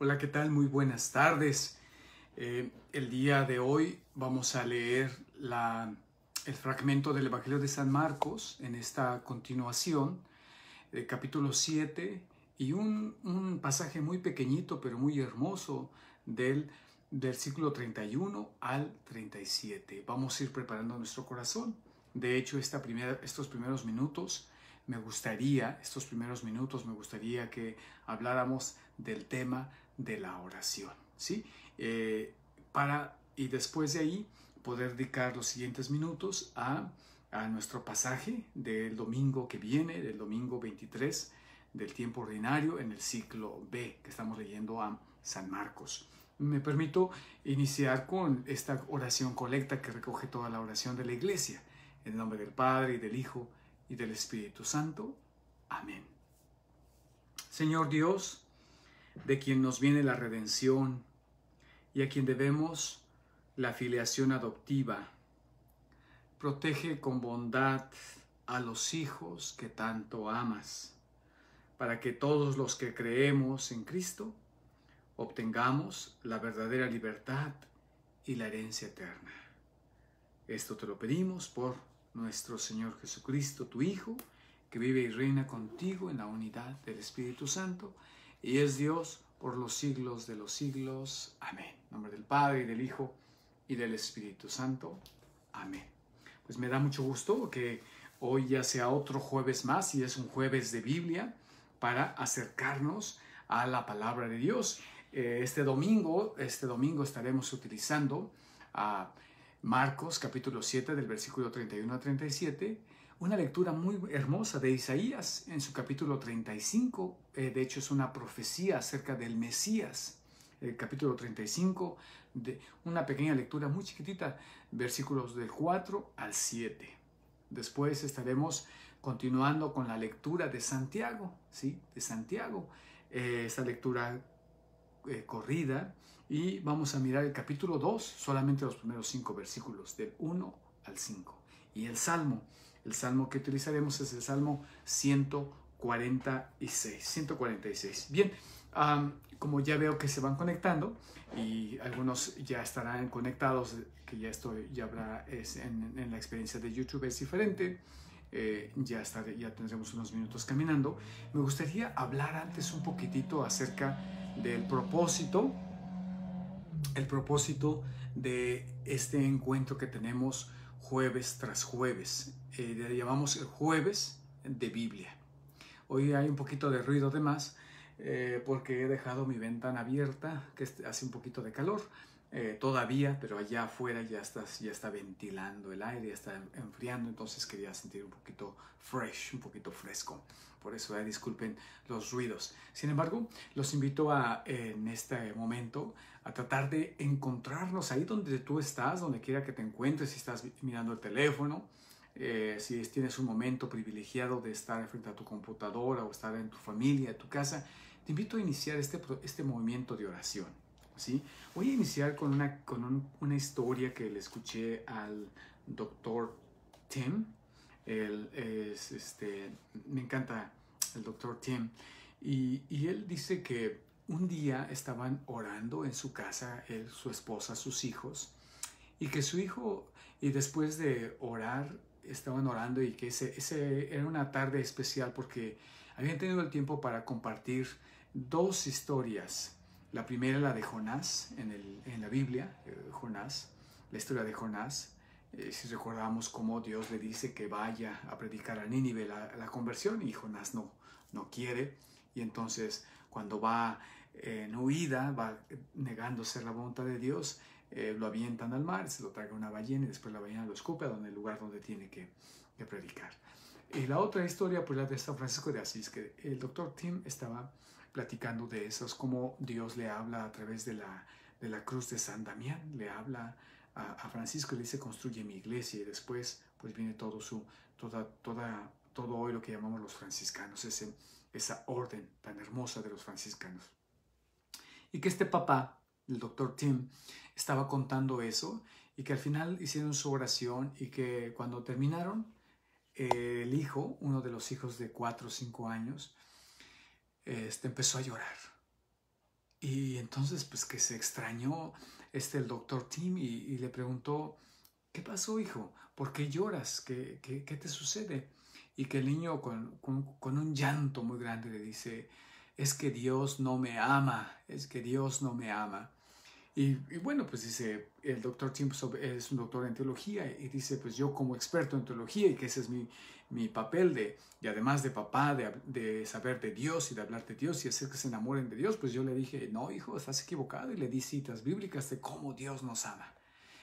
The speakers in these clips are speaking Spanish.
Hola, ¿qué tal? Muy buenas tardes. El día de hoy vamos a leer el fragmento del Evangelio de San Marcos en esta continuación, capítulo 7, y un pasaje muy pequeñito pero muy hermoso del versículo 31 al 37. Vamos a ir preparando nuestro corazón. De hecho, estos primeros minutos me gustaría que habláramos del tema de la oración, ¿sí? Y después de ahí poder dedicar los siguientes minutos a nuestro pasaje del domingo que viene, del domingo 23 del tiempo ordinario en el ciclo B, que estamos leyendo a San Marcos. Me permito iniciar con esta oración colecta que recoge toda la oración de la Iglesia. En el nombre del Padre, y del Hijo, y del Espíritu Santo. Amén. Señor Dios, de quien nos viene la redención y a quien debemos la filiación adoptiva, protege con bondad a los hijos que tanto amas, para que todos los que creemos en Cristo obtengamos la verdadera libertad y la herencia eterna. Esto te lo pedimos por nuestro Señor Jesucristo, tu Hijo, que vive y reina contigo en la unidad del Espíritu Santo, y es Dios por los siglos de los siglos. Amén. En nombre del Padre, y del Hijo, y del Espíritu Santo. Amén. Pues me da mucho gusto que hoy ya sea otro jueves más, y es un jueves de Biblia, para acercarnos a la palabra de Dios. Este domingo estaremos utilizando a Marcos capítulo 7 del versículo 31 a 37, una lectura muy hermosa de Isaías en su capítulo 35, de hecho es una profecía acerca del Mesías, el capítulo 35, de una pequeña lectura muy chiquitita, versículos del 4 al 7. Después estaremos continuando con la lectura de Santiago, ¿sí? De Santiago, esta lectura corrida, y vamos a mirar el capítulo 2, solamente los primeros 5 versículos, del 1 al 5. Y el salmo que utilizaremos es el Salmo 146. Bien, como ya veo que se van conectando, y algunos ya estarán conectados, que ya habrá en la experiencia de YouTube es diferente. Ya tendremos unos minutos caminando. Me gustaría hablar antes un poquitito acerca del propósito, el propósito de este encuentro que tenemos jueves tras jueves. Le llamamos el jueves de Biblia. Hoy hay un poquito de ruido de más porque he dejado mi ventana abierta, que hace un poquito de calor todavía, pero allá afuera ya está ventilando el aire, ya está enfriando, entonces quería sentir un poquito fresh, un poquito fresco. Por eso disculpen los ruidos. Sin embargo, los invito en este momento a tratar de encontrarnos ahí donde tú estás, donde quiera que te encuentres, si estás mirando el teléfono, si tienes un momento privilegiado de estar frente a tu computadora o estar en tu familia, en tu casa, te invito a iniciar este movimiento de oración, ¿sí? Voy a iniciar con una historia que le escuché al doctor Tim. Me encanta el doctor Tim, y él dice que un día estaban orando en su casa, él, su esposa, sus hijos, y que su hijo, y después de orar, estaban orando, y que ese era una tarde especial porque habían tenido el tiempo para compartir dos historias. La primera, la de Jonás en la Biblia, Jonás, la historia de Jonás. Si recordamos cómo Dios le dice que vaya a predicar a Nínive la conversión, y Jonás no quiere, y entonces cuando va en huida, va negando ser la voluntad de Dios, lo avientan al mar, se lo traga una ballena, y después la ballena lo escupe el lugar donde tiene que predicar. Y la otra historia, pues la de San Francisco de Asís, que el doctor Tim estaba platicando de eso, es como Dios le habla a través de la cruz de San Damián, le habla a Francisco y le dice: construye mi iglesia, y después pues viene todo hoy lo que llamamos los franciscanos, esa orden tan hermosa de los franciscanos. Y que este papá, el doctor Tim, estaba contando eso, y que al final hicieron su oración, y que cuando terminaron, el hijo, uno de los hijos de 4 o 5 años, empezó a llorar. Y entonces pues que se extrañó el doctor Tim y le preguntó, ¿qué pasó, hijo? ¿Por qué lloras? ¿Qué te sucede? Y que el niño con un llanto muy grande le dice, es que Dios no me ama, es que Dios no me ama. Y bueno, pues dice, el doctor Tim es un doctor en teología y dice, pues yo como experto en teología y que ese es mi papel y además de papá, de saber de Dios y de hablar de Dios y hacer que se enamoren de Dios, pues yo le dije, no, hijo, estás equivocado, y le di citas bíblicas de cómo Dios nos ama.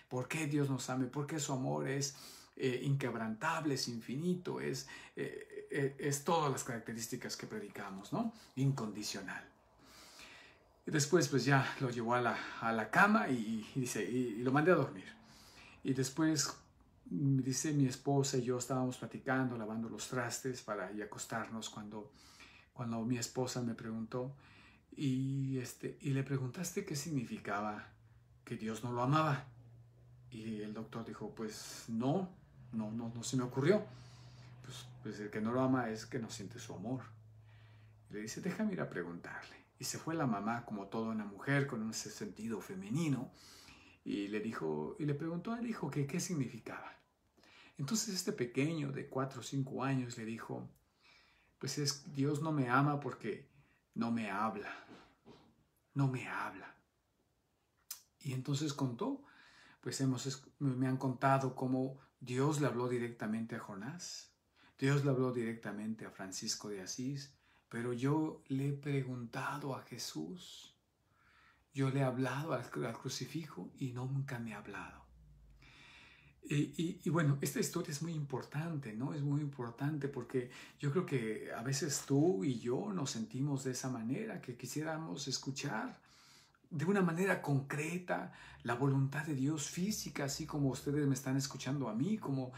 ¿Por qué Dios nos ama? ¿Por qué su amor es inquebrantable, es infinito, es todas las características que predicamos, ¿no? Incondicional. Y después pues ya lo llevó a la cama y lo mandé a dormir. Y después dice, mi esposa y yo estábamos platicando, lavando los trastes para ir a acostarnos cuando mi esposa me preguntó y le preguntaste qué significaba que Dios no lo amaba. Y el doctor dijo, pues no se me ocurrió. Pues el que no lo ama es que no siente su amor. Y le dice, déjame ir a preguntarle. Y se fue la mamá, como toda una mujer, con ese sentido femenino, y le preguntó al hijo que qué significaba. Entonces este pequeño de 4 o 5 años le dijo, pues Dios no me ama porque no me habla. No me habla. Y entonces contó, pues me han contado cómo Dios le habló directamente a Jonás, Dios le habló directamente a Francisco de Asís, pero yo le he preguntado a Jesús, yo le he hablado al crucifijo y nunca me ha hablado. Y bueno, esta historia es muy importante, ¿no? Es muy importante porque yo creo que a veces tú y yo nos sentimos de esa manera, que quisiéramos escuchar de una manera concreta la voluntad de Dios física, así como ustedes me están escuchando a mí, como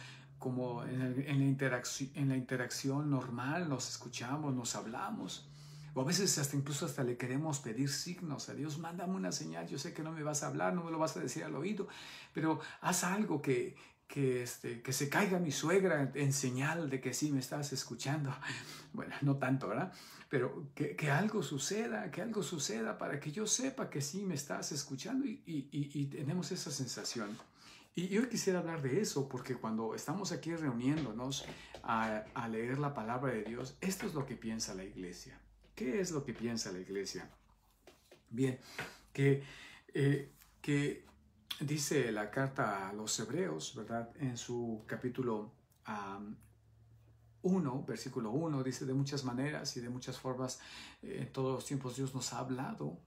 en la interacción normal nos escuchamos, nos hablamos. O a veces incluso le queremos pedir signos a Dios, mándame una señal, yo sé que no me vas a hablar, no me lo vas a decir al oído, pero haz algo que se caiga mi suegra en señal de que sí me estás escuchando. Bueno, no tanto, ¿verdad? Pero que algo suceda para que yo sepa que sí me estás escuchando y tenemos esa sensación. Y hoy quisiera hablar de eso porque cuando estamos aquí reuniéndonos a leer la palabra de Dios, esto es lo que piensa la iglesia. ¿Qué es lo que piensa la iglesia? Bien, que dice la carta a los Hebreos, ¿verdad? En su capítulo 1, versículo 1, dice, de muchas maneras y de muchas formas, en todos los tiempos Dios nos ha hablado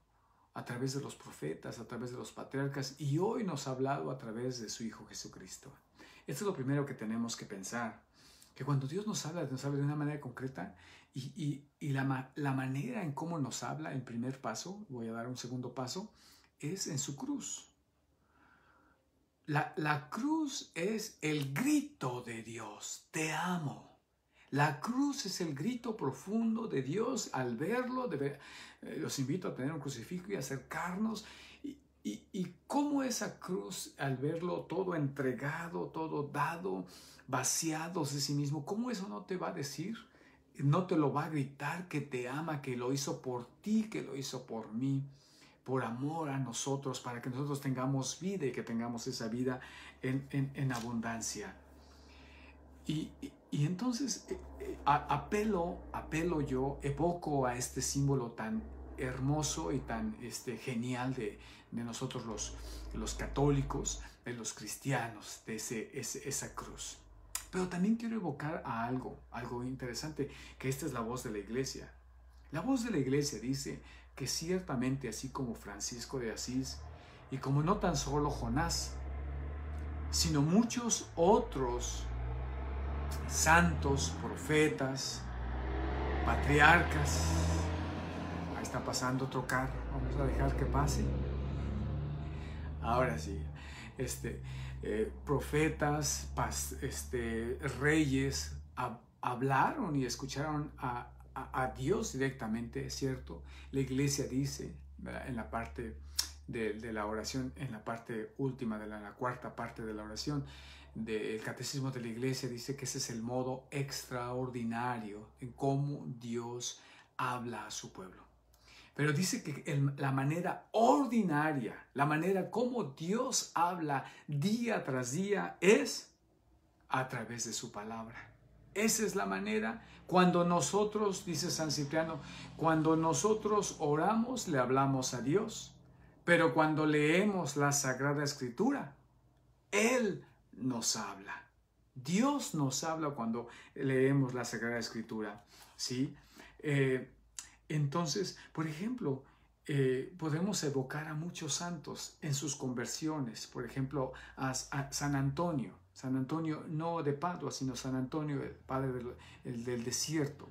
a través de los profetas, a través de los patriarcas, y hoy nos ha hablado a través de su Hijo Jesucristo. Esto es lo primero que tenemos que pensar, que cuando Dios nos habla de una manera concreta, y la manera en cómo nos habla, el primer paso, voy a dar un segundo paso, es en su cruz. La cruz es el grito de Dios, te amo. La cruz es el grito profundo de Dios al verlo. Los invito a tener un crucifijo y acercarnos. Y cómo esa cruz, al verlo todo entregado, todo dado, vaciado de sí mismo, ¿cómo eso no te va a decir? No te lo va a gritar que te ama, que lo hizo por ti, que lo hizo por mí, por amor a nosotros, para que nosotros tengamos vida y que tengamos esa vida en abundancia. Y entonces apelo yo, evoco a este símbolo tan hermoso y tan genial de nosotros los católicos, de los cristianos, de esa cruz. Pero también quiero evocar a algo interesante, que esta es la voz de la iglesia. La voz de la iglesia dice que ciertamente, así como Francisco de Asís, y como no tan solo Jonás, sino muchos otros santos, profetas, patriarcas. Ahí está pasando otro carro, vamos a dejar que pase. Ahora sí, profetas, reyes hablaron y escucharon a Dios directamente, ¿cierto? La iglesia dice, ¿verdad?, en la parte de la oración, en la parte última, de la cuarta parte de la oración, del catecismo de la iglesia, dice que ese es el modo extraordinario en cómo Dios habla a su pueblo. Pero dice que la manera ordinaria, la manera como Dios habla día tras día es a través de su palabra. Esa es la manera. Cuando nosotros, dice San Cipriano, cuando nosotros oramos, le hablamos a Dios. Pero cuando leemos la Sagrada Escritura, Él nos habla. Dios nos habla cuando leemos la Sagrada Escritura, ¿sí? Entonces, por ejemplo, podemos evocar a muchos santos en sus conversiones. Por ejemplo, a San Antonio. San Antonio no de Padua, sino San Antonio, el padre del desierto.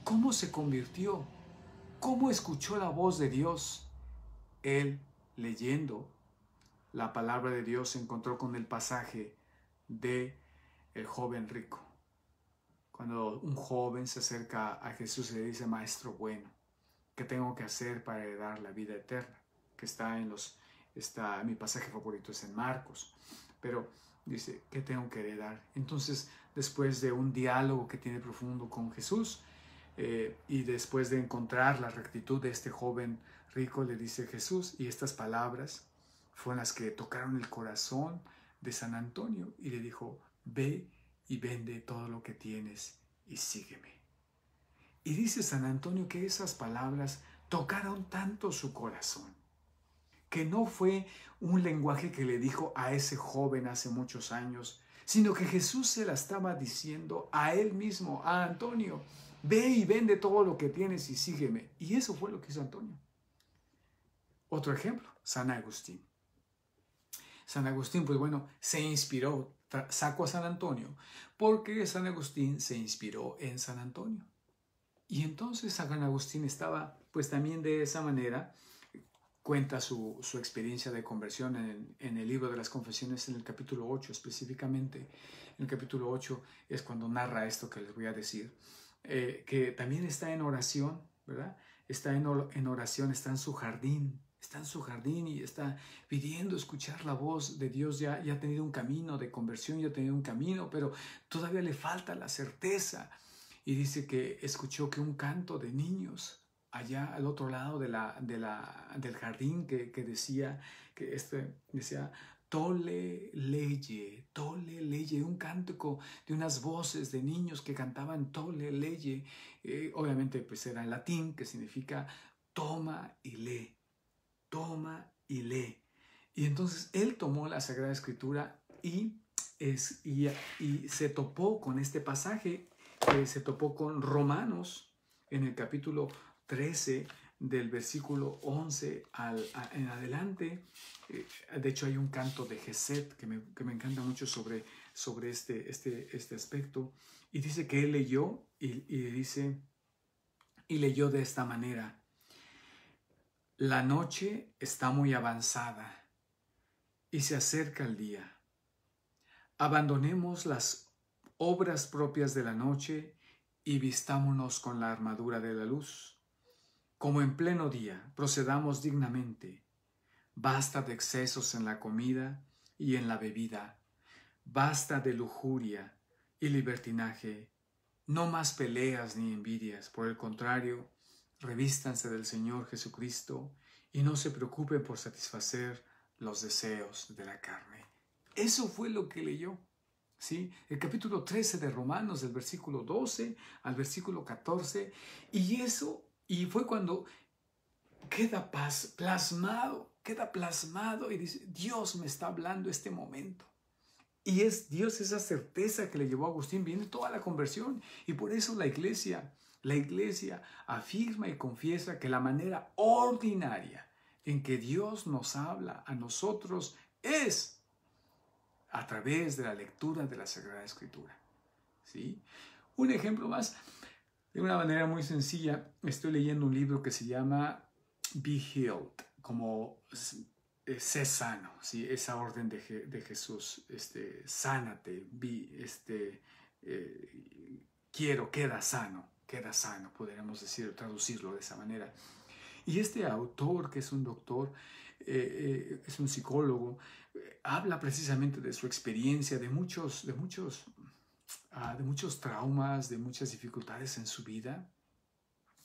¿Cómo se convirtió? ¿Cómo escuchó la voz de Dios? Él, leyendo la palabra de Dios, se encontró con el pasaje de el joven rico. Cuando un joven se acerca a Jesús y le dice: Maestro bueno, ¿qué tengo que hacer para heredar la vida eterna? Que mi pasaje favorito es en Marcos. Pero dice: ¿qué tengo que heredar? Entonces, después de un diálogo que tiene profundo con Jesús, y después de encontrar la rectitud de este joven rico, le dice Jesús, y estas palabras fueron las que tocaron el corazón de San Antonio, y le dijo: ve y vende todo lo que tienes y sígueme. Y dice San Antonio que esas palabras tocaron tanto su corazón, que no fue un lenguaje que le dijo a ese joven hace muchos años, sino que Jesús se la estaba diciendo a él mismo, a Antonio: ve y vende todo lo que tienes y sígueme. Y eso fue lo que hizo Antonio. Otro ejemplo, San Agustín. San Agustín, pues bueno, se inspiró, sacó a San Antonio, porque San Agustín se inspiró en San Antonio. Y entonces San Agustín estaba, pues también de esa manera. Cuenta su experiencia de conversión en el libro de las Confesiones, en el capítulo 8 específicamente. En el capítulo 8 es cuando narra esto que les voy a decir, que también está en oración, ¿verdad? Está en oración, está en su jardín y está pidiendo escuchar la voz de Dios. Ya ha tenido un camino de conversión, ya ha tenido un camino, pero todavía le falta la certeza. Y dice que escuchó que un canto de niños allá al otro lado del jardín que decía, Tolle leye, un cántico de unas voces de niños que cantaban Tolle leye. Obviamente pues era en latín, que significa toma y lee, toma y lee. Y entonces él tomó la Sagrada Escritura y se topó con este pasaje, se topó con Romanos en el capítulo 13, del versículo 11 en adelante. De hecho, hay un canto de Gesed que me encanta mucho sobre este aspecto. Y dice que él leyó y leyó de esta manera: la noche está muy avanzada y se acerca el día. Abandonemos las obras propias de la noche y vistámonos con la armadura de la luz. Como en pleno día, procedamos dignamente. Basta de excesos en la comida y en la bebida. Basta de lujuria y libertinaje. No más peleas ni envidias. Por el contrario, revístanse del Señor Jesucristo y no se preocupen por satisfacer los deseos de la carne. Eso fue lo que leyó, ¿sí? El capítulo 13 de Romanos, del versículo 12 al versículo 14. Y fue cuando queda plasmado y dice: Dios me está hablando este momento. Y es Dios esa certeza que le llevó a Agustín. Viene toda la conversión. Y por eso la iglesia afirma y confiesa que la manera ordinaria en que Dios nos habla a nosotros es a través de la lectura de la Sagrada Escritura, ¿sí? Un ejemplo más. De una manera muy sencilla, estoy leyendo un libro que se llama Be Healed, como sé sano, ¿sí? Esa orden de Jesús, sánate, queda sano, podríamos decir, traducirlo de esa manera. Y este autor, que es un doctor, es un psicólogo, habla precisamente de su experiencia, de muchos traumas, de muchas dificultades en su vida.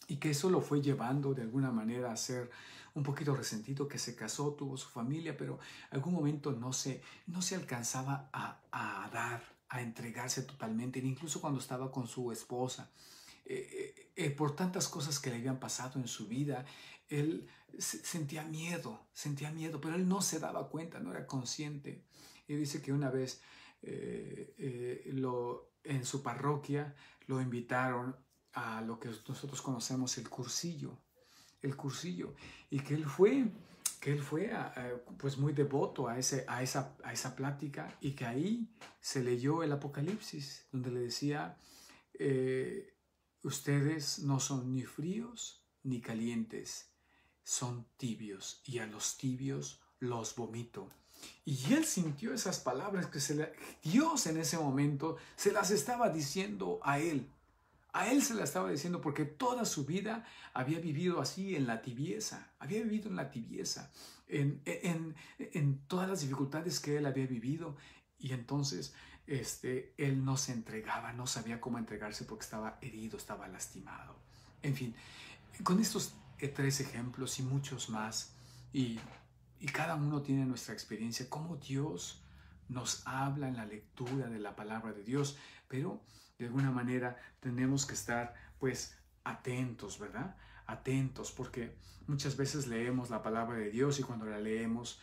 y que eso lo fue llevando de alguna manera a ser un poquito resentido, que se casó, tuvo su familia, pero en algún momento no se alcanzaba a dar, a entregarse totalmente, incluso cuando estaba con su esposa. Por tantas cosas que le habían pasado en su vida, él sentía miedo, pero él no se daba cuenta, no era consciente. Y dice que una vez en su parroquia lo invitaron a lo que nosotros conocemos el cursillo, y que él fue pues muy devoto a esa plática, y que ahí se leyó el Apocalipsis, donde le decía, ustedes no son ni fríos ni calientes, son tibios, y a los tibios los vomito. Y él sintió esas palabras que Dios en ese momento se las estaba diciendo a él. A él se la estaba diciendo porque toda su vida había vivido así en la tibieza, en todas las dificultades que él había vivido, y entonces él no se entregaba, no sabía cómo entregarse porque estaba herido, estaba lastimado. En fin, con estos 3 ejemplos y muchos más, y cada uno tiene nuestra experiencia, cómo Dios nos habla en la lectura de la palabra de Dios, pero de alguna manera tenemos que estar pues atentos, ¿verdad? Atentos, porque muchas veces leemos la palabra de Dios y cuando la leemos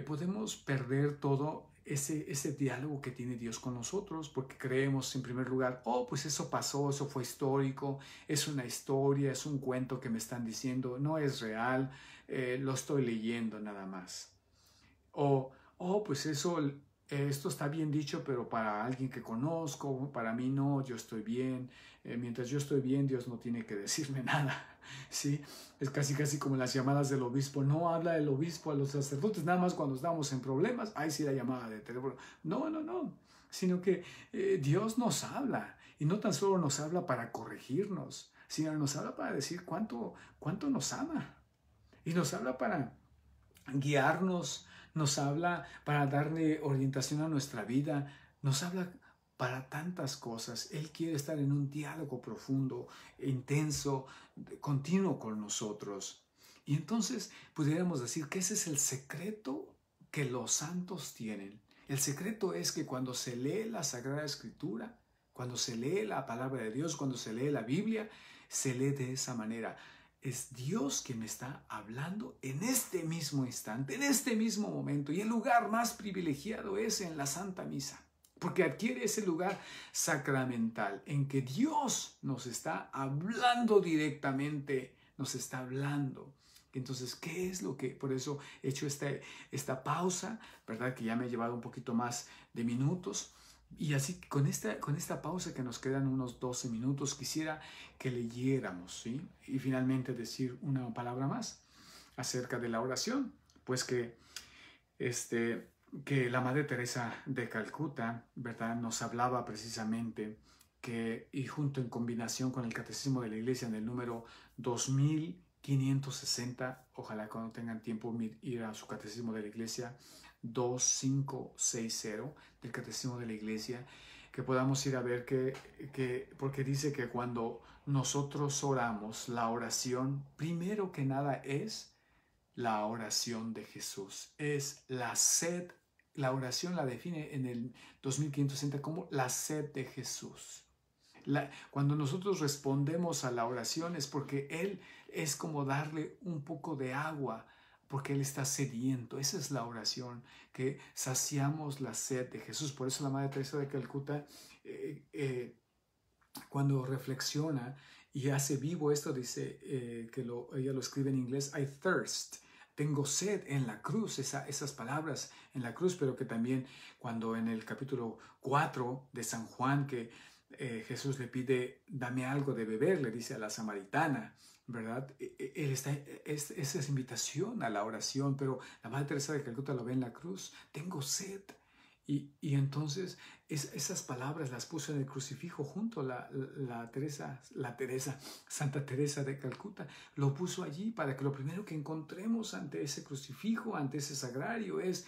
podemos perder todo ese diálogo que tiene Dios con nosotros, porque creemos en primer lugar, oh, pues eso pasó, eso fue histórico, es una historia, es un cuento que me están diciendo, no es real, lo estoy leyendo nada más. O, oh, pues esto está bien dicho, pero para alguien que conozco, para mí no, yo estoy bien. Mientras yo estoy bien, Dios no tiene que decirme nada. ¿Sí? Es casi como las llamadas del obispo. No habla el obispo a los sacerdotes, nada más cuando estamos en problemas. Ahí sí la llamada de teléfono. No. Sino que Dios nos habla. Y no tan solo nos habla para corregirnos, sino nos habla para decir cuánto nos ama. Y nos habla para guiarnos, nos habla para darle orientación a nuestra vida, nos habla para tantas cosas. Él quiere estar en un diálogo profundo, intenso, continuo con nosotros. Y entonces pudiéramos decir que ese es el secreto que los santos tienen. El secreto es que cuando se lee la Sagrada Escritura, cuando se lee la palabra de Dios, cuando se lee la Biblia, se lee de esa manera. Es Dios quien me está hablando en este mismo instante, en este mismo momento. Y el lugar más privilegiado es en la Santa Misa, porque adquiere ese lugar sacramental en que Dios nos está hablando directamente, nos está hablando. Entonces, ¿qué es lo que? Por eso he hecho esta pausa, ¿verdad? Que ya me ha llevado un poquito más de minutos. Y así con esta pausa que nos quedan unos 12 minutos, quisiera que leyéramos, ¿sí? Y finalmente decir una palabra más acerca de la oración, pues que la Madre Teresa de Calcuta, ¿verdad? Nos hablaba precisamente que, y junto en combinación con el Catecismo de la Iglesia en el número 2560, ojalá cuando tengan tiempo ir a su Catecismo de la Iglesia, 2560 del Catecismo de la Iglesia, que podamos ir a ver porque dice que cuando nosotros oramos, la oración, primero que nada es la oración de Jesús, es la sed. La oración la define en el 2560 como la sed de Jesús. Cuando nosotros respondemos a la oración es porque Él es como darle un poco de agua, porque Él está sediento. Esa es la oración, que saciamos la sed de Jesús. Por eso la Madre Teresa de Calcuta, cuando reflexiona y hace vivo esto, dice ella lo escribe en inglés, I thirst. Tengo sed en la cruz, esas palabras en la cruz, pero que también cuando en el capítulo 4 de San Juan, que Jesús le pide, dame algo de beber, le dice a la samaritana, ¿verdad? Esa es invitación a la oración, pero la Madre Teresa de Calcuta lo ve en la cruz, tengo sed. Y entonces esas palabras las puso en el crucifijo junto a Santa Teresa de Calcuta. Lo puso allí para que lo primero que encontremos ante ese crucifijo, ante ese sagrario, es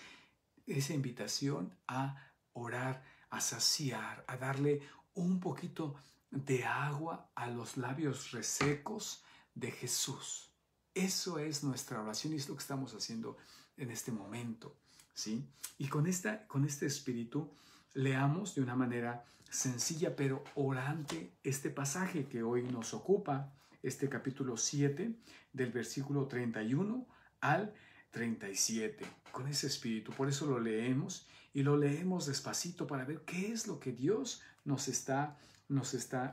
esa invitación a orar, a saciar, a darle un poquito de agua a los labios resecos, de Jesús. Eso es nuestra oración y es lo que estamos haciendo en este momento, ¿sí? Y con este espíritu leamos de una manera sencilla pero orante este pasaje que hoy nos ocupa, este capítulo 7 del versículo 31 al 37, con ese espíritu. Por eso lo leemos y lo leemos despacito para ver qué es lo que Dios nos está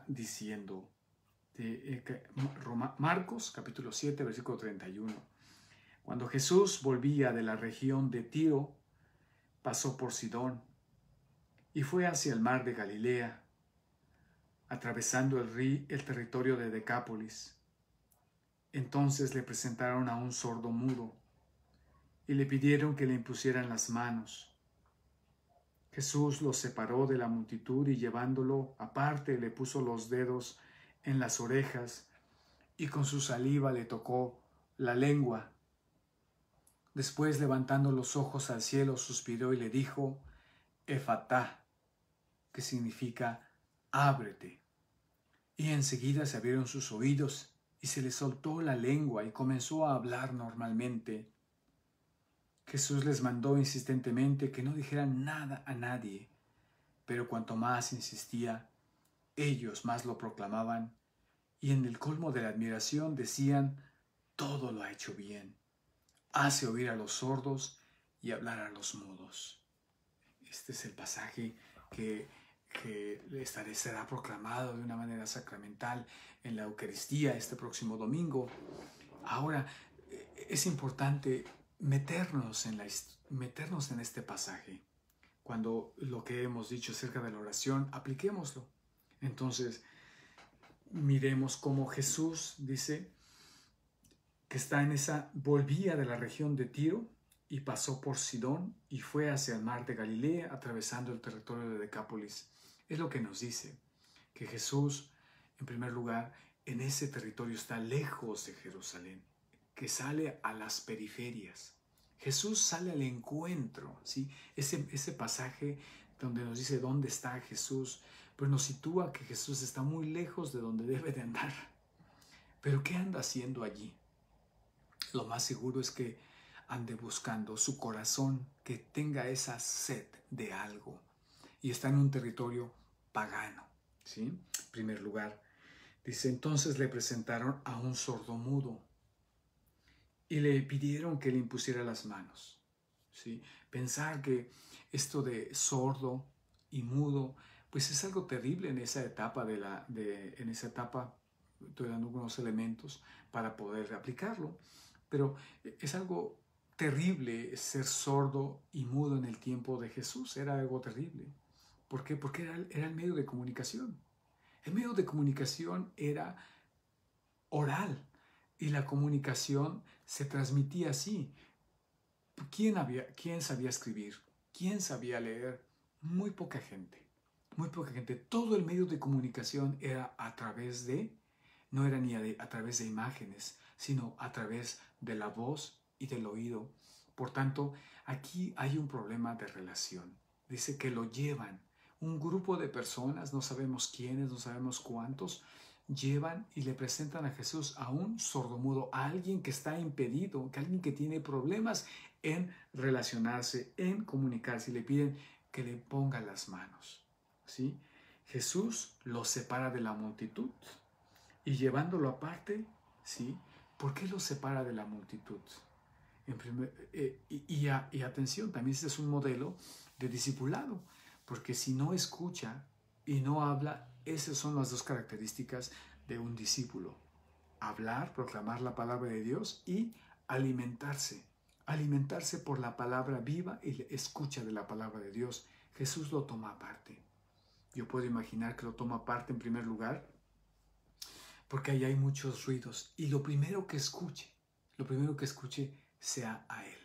diciendo. Marcos capítulo 7 versículo 31. Cuando Jesús volvía de la región de Tiro, pasó por Sidón y fue hacia el mar de Galilea, atravesando el territorio de Decápolis. Entonces le presentaron a un sordo mudo y le pidieron que le impusieran las manos. Jesús lo separó de la multitud y llevándolo aparte le puso los dedos en las orejas y con su saliva le tocó la lengua. Después, levantando los ojos al cielo, suspiró y le dijo, Efatá, que significa ábrete. Y enseguida se abrieron sus oídos y se le soltó la lengua y comenzó a hablar normalmente. Jesús les mandó insistentemente que no dijeran nada a nadie, pero cuanto más insistía, ellos más lo proclamaban y en el colmo de la admiración decían, todo lo ha hecho bien. Hace oír a los sordos y hablar a los mudos. Este es el pasaje que será proclamado de una manera sacramental en la Eucaristía este próximo domingo. Ahora, es importante meternos en este pasaje. Cuando lo que hemos dicho acerca de la oración, apliquémoslo. Entonces, miremos cómo Jesús dice que volvía de la región de Tiro y pasó por Sidón y fue hacia el mar de Galilea, atravesando el territorio de Decápolis. Es lo que nos dice, que Jesús, en primer lugar, en ese territorio está lejos de Jerusalén, que sale a las periferias. Jesús sale al encuentro, ¿sí? Ese pasaje donde nos dice dónde está Jesús, pues nos sitúa que Jesús está muy lejos de donde debe de andar. ¿Pero qué anda haciendo allí? Lo más seguro es que ande buscando su corazón, que tenga esa sed de algo. Y está en un territorio pagano, ¿sí? En primer lugar, dice, entonces le presentaron a un sordomudo y le pidieron que le impusiera las manos, ¿sí? Pensar que esto de sordo y mudo, pues es algo terrible en esa etapa estoy dando algunos elementos para poder aplicarlo, pero es algo terrible ser sordo y mudo en el tiempo de Jesús, era algo terrible. ¿Por qué? Porque era el medio de comunicación. El medio de comunicación era oral y la comunicación se transmitía así. ¿Quién sabía escribir? ¿Quién sabía leer? Muy poca gente. Muy poca gente. Todo el medio de comunicación era no era ni a través de imágenes, sino a través de la voz y del oído. Por tanto, aquí hay un problema de relación. Dice que lo llevan. Un grupo de personas, no sabemos quiénes, no sabemos cuántos, llevan y le presentan a Jesús a un sordomudo, a alguien que está impedido, a alguien que tiene problemas en relacionarse, en comunicarse, y le piden que le ponga las manos, ¿sí? Jesús lo separa de la multitud y llevándolo aparte, ¿sí? ¿Por qué lo separa de la multitud? Y atención, también este es un modelo de discipulado, porque si no escucha y no habla, esas son las dos características de un discípulo: hablar, proclamar la palabra de Dios, y alimentarse por la palabra viva y la escucha de la palabra de Dios. Jesús lo toma aparte. Yo puedo imaginar que lo toma aparte en primer lugar porque ahí hay muchos ruidos, y lo primero que escuche sea a Él,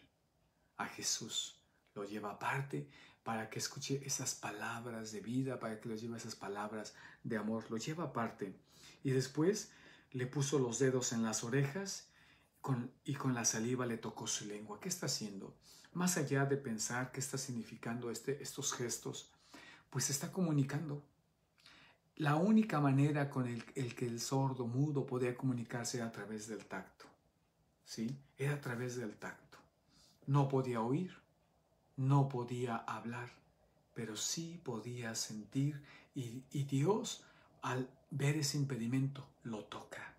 a Jesús. Lo lleva aparte para que escuche esas palabras de vida, para que lo lleve esas palabras de amor. Lo lleva aparte y después le puso los dedos en las orejas y con la saliva le tocó su lengua. ¿Qué está haciendo? Más allá de pensar qué está significando estos gestos, pues está comunicando. la única manera con el que el sordo mudo podía comunicarse era a través del tacto, ¿sí? Era a través del tacto. No podía oír, no podía hablar, pero sí podía sentir, y Dios, al ver ese impedimento, lo toca,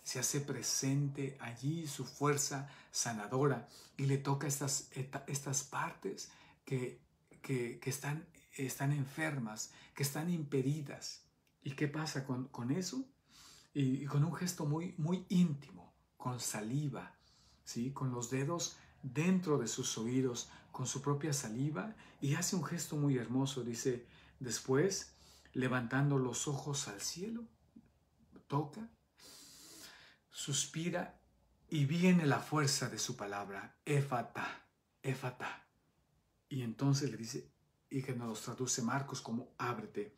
se hace presente allí su fuerza sanadora y le toca estas partes que están enfermas, que están impedidas. ¿Y qué pasa con eso? Y con un gesto muy, muy íntimo, con saliva, ¿sí? Con los dedos dentro de sus oídos, con su propia saliva, y hace un gesto muy hermoso. Dice, después, levantando los ojos al cielo, toca, suspira, y viene la fuerza de su palabra, éfata, éfata. Y entonces le dice, y que nos traduce Marcos como ábrete.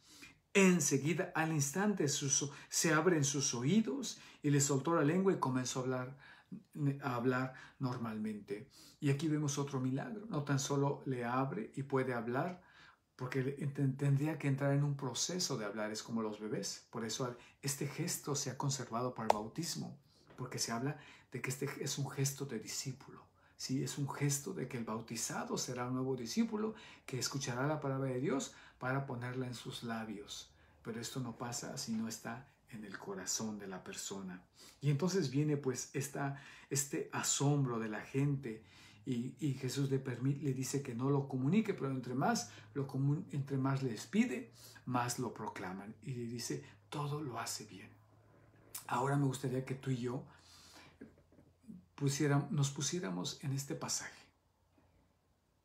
Enseguida, al instante, se abren sus oídos y le soltó la lengua y comenzó a hablar normalmente. Y aquí vemos otro milagro. No tan solo le abre y puede hablar, porque tendría que entrar en un proceso de hablar. Es como los bebés. Por eso este gesto se ha conservado para el bautismo, porque se habla de que este es un gesto de discípulo. Sí, es un gesto de que el bautizado será un nuevo discípulo que escuchará la palabra de Dios para ponerla en sus labios. Pero esto no pasa si no está en el corazón de la persona. Y entonces viene pues este asombro de la gente, y Jesús le dice que no lo comunique, pero entre más les pide, más lo proclaman. Y le dice, todo lo hace bien. Ahora me gustaría que tú y yo nos pusiéramos en este pasaje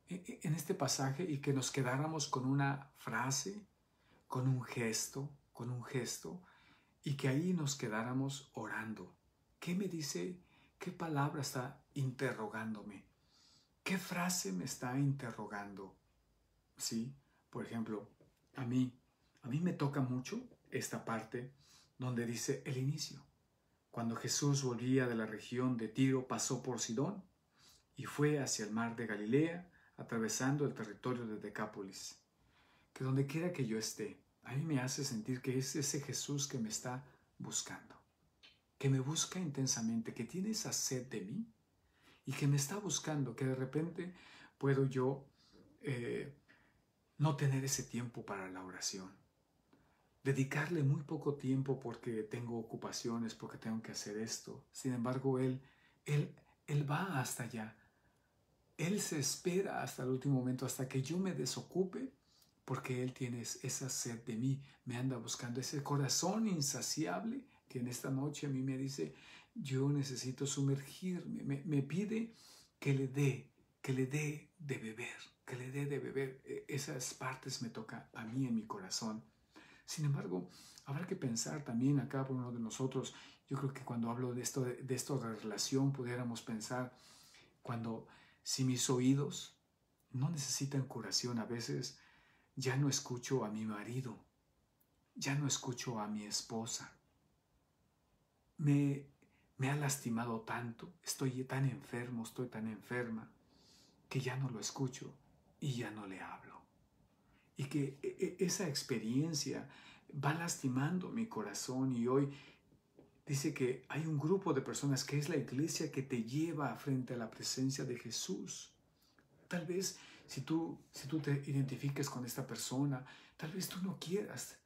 y que nos quedáramos con una frase, con un gesto, y que ahí nos quedáramos orando. ¿Qué me dice? ¿Qué palabra está interrogándome? ¿Qué frase me está interrogando? ¿Sí? Por ejemplo, a mí me toca mucho esta parte donde dice el inicio. Cuando Jesús volvía de la región de Tiro, pasó por Sidón y fue hacia el mar de Galilea, atravesando el territorio de Decápolis. Que donde quiera que yo esté, a mí me hace sentir que es ese Jesús que me está buscando, que me busca intensamente, que tiene esa sed de mí y que me está buscando, que de repente puedo yo no tener ese tiempo para la oración, dedicarle muy poco tiempo porque tengo ocupaciones, porque tengo que hacer esto. Sin embargo, Él va hasta allá. Él se espera hasta el último momento, hasta que yo me desocupe, porque Él tiene esa sed de mí, me anda buscando, ese corazón insaciable que en esta noche a mí me dice, yo necesito sumergirme, me pide que le dé de beber, esas partes me toca a mí en mi corazón. Sin embargo, habrá que pensar también a cada uno de nosotros. Yo creo que cuando hablo de esto de relación, pudiéramos pensar si mis oídos no necesitan curación. A veces ya no escucho a mi marido, ya no escucho a mi esposa. Me ha lastimado tanto, estoy tan enfermo, estoy tan enferma, que ya no lo escucho y ya no le hablo. Y que esa experiencia va lastimando mi corazón, y hoy dice que hay un grupo de personas que es la iglesia que te lleva frente a la presencia de Jesús. Tal vez si tú te identifiques con esta persona, tal vez tú no quieras.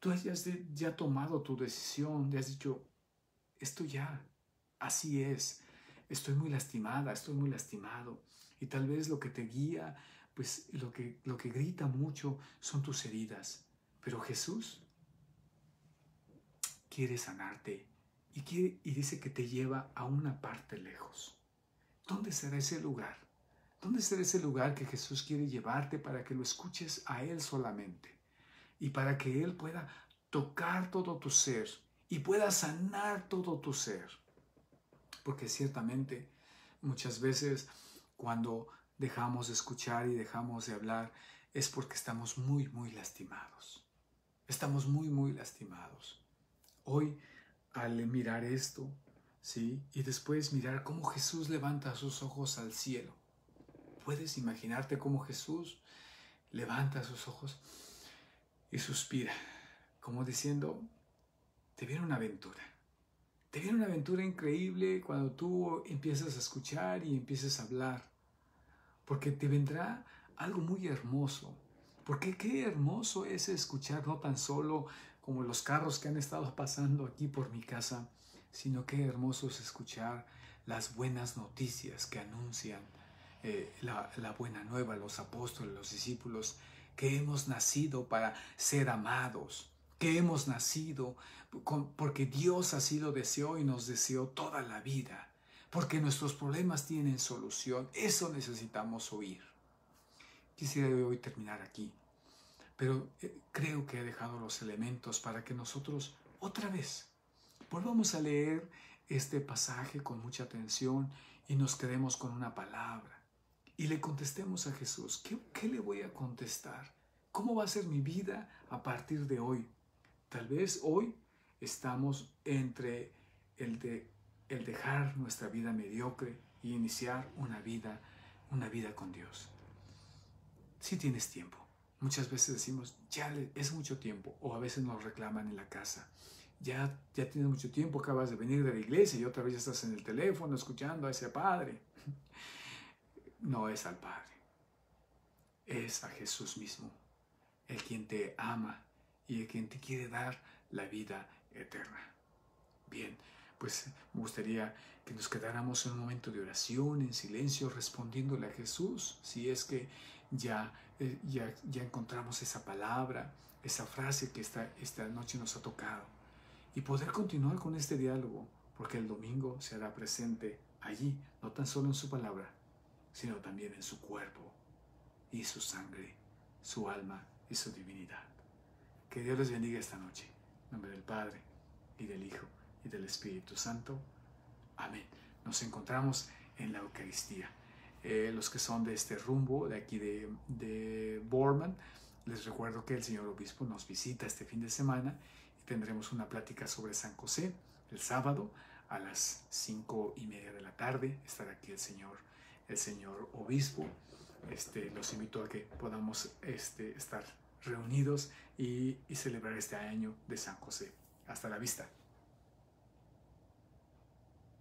Tú hayas ya tomado tu decisión, te has dicho, esto ya, así es. Estoy muy lastimada, estoy muy lastimado. Y tal vez lo que te guía, pues lo que grita mucho son tus heridas. Pero Jesús quiere sanarte y dice que te lleva a una parte lejos. ¿Dónde será ese lugar? ¿Dónde será ese lugar que Jesús quiere llevarte para que lo escuches a Él solamente? Y para que Él pueda tocar todo tu ser y pueda sanar todo tu ser. Porque ciertamente muchas veces cuando dejamos de escuchar y dejamos de hablar es porque estamos muy, muy lastimados. Estamos muy, muy lastimados. Hoy, al mirar esto, ¿sí? Y después mirar cómo Jesús levanta sus ojos al cielo. ¿Puedes imaginarte cómo Jesús levanta sus ojos y suspira? como diciendo, te viene una aventura. Te viene una aventura increíble cuando tú empiezas a escuchar y empiezas a hablar, porque te vendrá algo muy hermoso. Porque qué hermoso es escuchar no tan solo como los carros que han estado pasando aquí por mi casa, sino qué hermoso es escuchar las buenas noticias que anuncian la buena nueva, los apóstoles, los discípulos, que hemos nacido para ser amados, que hemos nacido porque Dios así lo deseó y nos deseó toda la vida, porque nuestros problemas tienen solución. Eso necesitamos oír. Quisiera hoy terminar aquí, pero creo que he dejado los elementos para que nosotros otra vez volvamos a leer este pasaje con mucha atención y nos quedemos con una palabra y le contestemos a Jesús. ¿Qué le voy a contestar? ¿Cómo va a ser mi vida a partir de hoy? Tal vez hoy estamos entre el dejar nuestra vida mediocre y iniciar una vida con Dios. Si tienes tiempo. Muchas veces decimos, ya es mucho tiempo, o a veces nos reclaman en la casa. Ya tienes mucho tiempo, acabas de venir de la iglesia y otra vez ya estás en el teléfono escuchando a ese padre. No es al Padre, es a Jesús mismo, el quien te ama y el quien te quiere dar la vida eterna. Bien, pues me gustaría que nos quedáramos en un momento de oración, en silencio, respondiéndole a Jesús, si es que ya encontramos esa palabra, esa frase que esta noche nos ha tocado, y poder continuar con este diálogo, porque el domingo se hará presente allí, no tan solo en su palabra, sino también en su cuerpo y su sangre, su alma y su divinidad. Que Dios les bendiga esta noche. En nombre del Padre, y del Hijo, y del Espíritu Santo. Amén. Nos encontramos en la Eucaristía. Los que son de este rumbo, de aquí de Boorman, les recuerdo que el señor obispo nos visita este fin de semana y tendremos una plática sobre San José el sábado a las 5:30 de la tarde. Estará aquí el señor obispo. Los invito a que podamos estar reunidos y celebrar este año de San José. Hasta la vista.